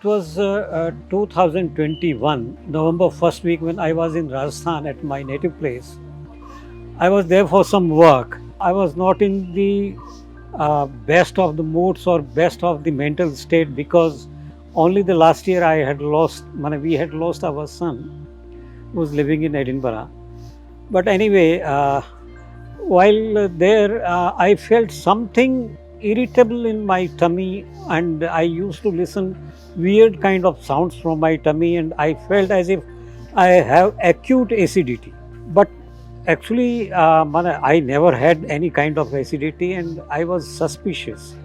was 2021, November first week when I was in Rajasthan at my native place. I was there for some work. I was not in the best of the moods or best of the mental state because only the last year we had lost our son who was living in Edinburgh. But anyway, while there, I felt something irritable in my tummy, and I used to listen weird kind of sounds from my tummy, and I felt as if I have acute acidity. But actually, I never had any kind of acidity, and I was suspicious.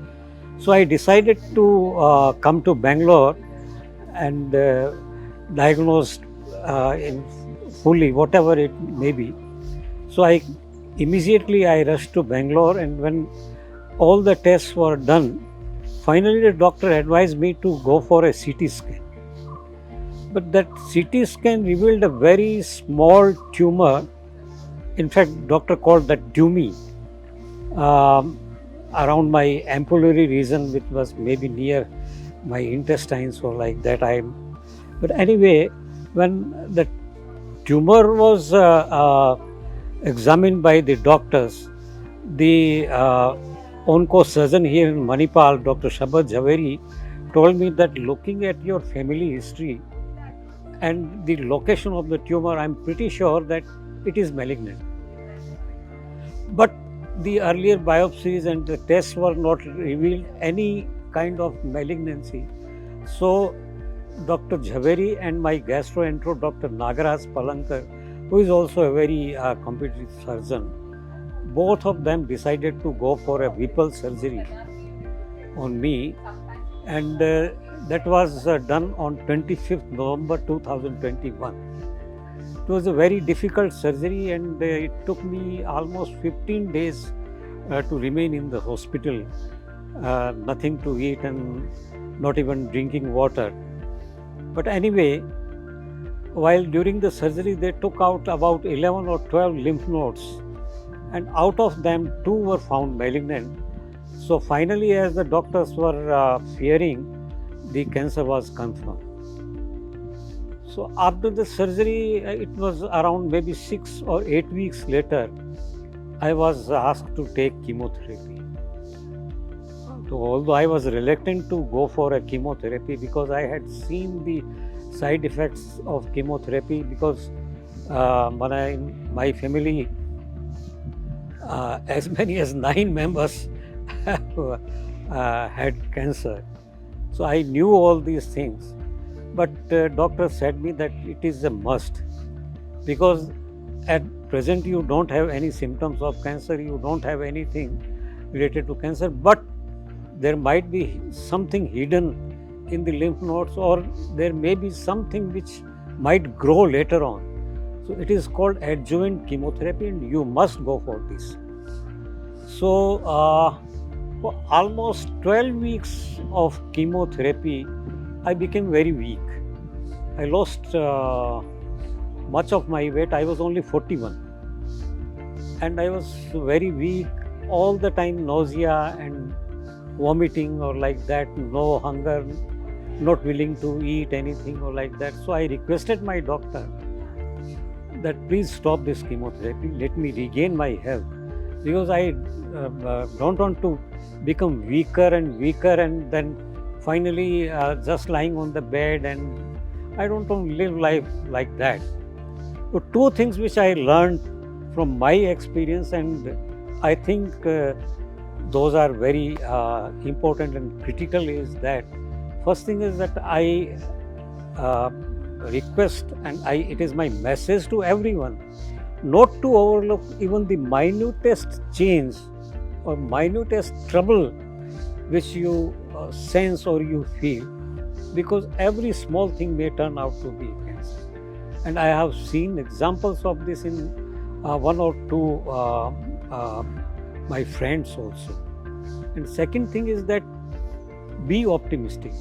So I decided to come to Bangalore and diagnosed in fully whatever it may be. So I rushed to Bangalore, and when all the tests were done, finally the doctor advised me to go for a CT scan. But that CT scan revealed a very small tumor. In fact, doctor called that tumor around my ampullary region, which was maybe near my intestines or like that. But anyway, when the tumor was examined by the doctors, the onco-surgeon here in Manipal, Dr. Shabbat Jhaveri, told me that looking at your family history and the location of the tumor, I'm pretty sure that it is malignant. But the earlier biopsies and the tests were not revealed any kind of malignancy. So Dr. Jhaveri and my gastroentero, Dr. Nagaraj Palankar, who is also a very competent surgeon, both of them decided to go for a Whipple surgery on me, and that was done on 25th November 2021. It was a very difficult surgery, and it took me almost 15 days to remain in the hospital, nothing to eat and not even drinking water. But anyway, while during the surgery, they took out about 11 or 12 lymph nodes, and out of them, 2 were found malignant. So finally, as the doctors were fearing, the cancer was confirmed. So after the surgery, it was around maybe 6 or 8 weeks later, I was asked to take chemotherapy. So although I was reluctant to go for a chemotherapy because I had seen the side effects of chemotherapy, because in my family, as many as 9 members had cancer. So I knew all these things. But doctor said me that it is a must, because at present you don't have any symptoms of cancer, you don't have anything related to cancer, but there might be something hidden in the lymph nodes, or there may be something which might grow later on. So it is called adjuvant chemotherapy, and you must go for this. So for almost 12 weeks of chemotherapy, I became very weak. I lost much of my weight. I was only 41. And I was very weak, all the time nausea and vomiting or like that, no hunger, not willing to eat anything or like that. So I requested my doctor that please stop this chemotherapy, let me regain my health, because I don't want to become weaker and then finally just lying on the bed, and I don't want to live life like that. So 2 things which I learned from my experience, and I think those are very important and critical, is that first thing is that I request, and it is my message to everyone, not to overlook even the minutest change or minutest trouble which you sense or you feel, because every small thing may turn out to be cancer. And I have seen examples of this in 1 or 2 my friends also. And second thing is that be optimistic.